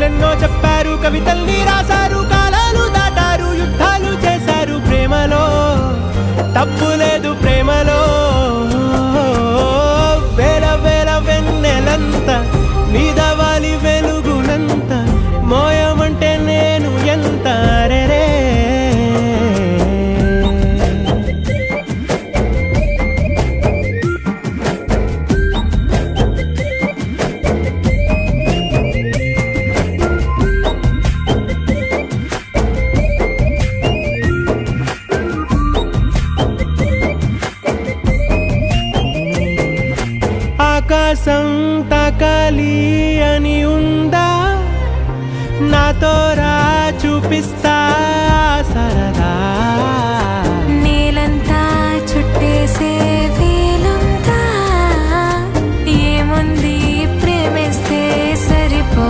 కథలెన్నో చెప్పారు, కవితల్ని రాశారు, కాలాలు దాటారు, యుద్ధాలు చేశారు. ప్రేమలో తప్పు లేదు, ప్రేమలో వేల వేల వెన్నెలంత నీదవాలి వెలుగునంత మోయమంటే నేను ఎంత రే. ఆకాశం తాకాలి అని ఉందా, నాతో రా చూపిస్తా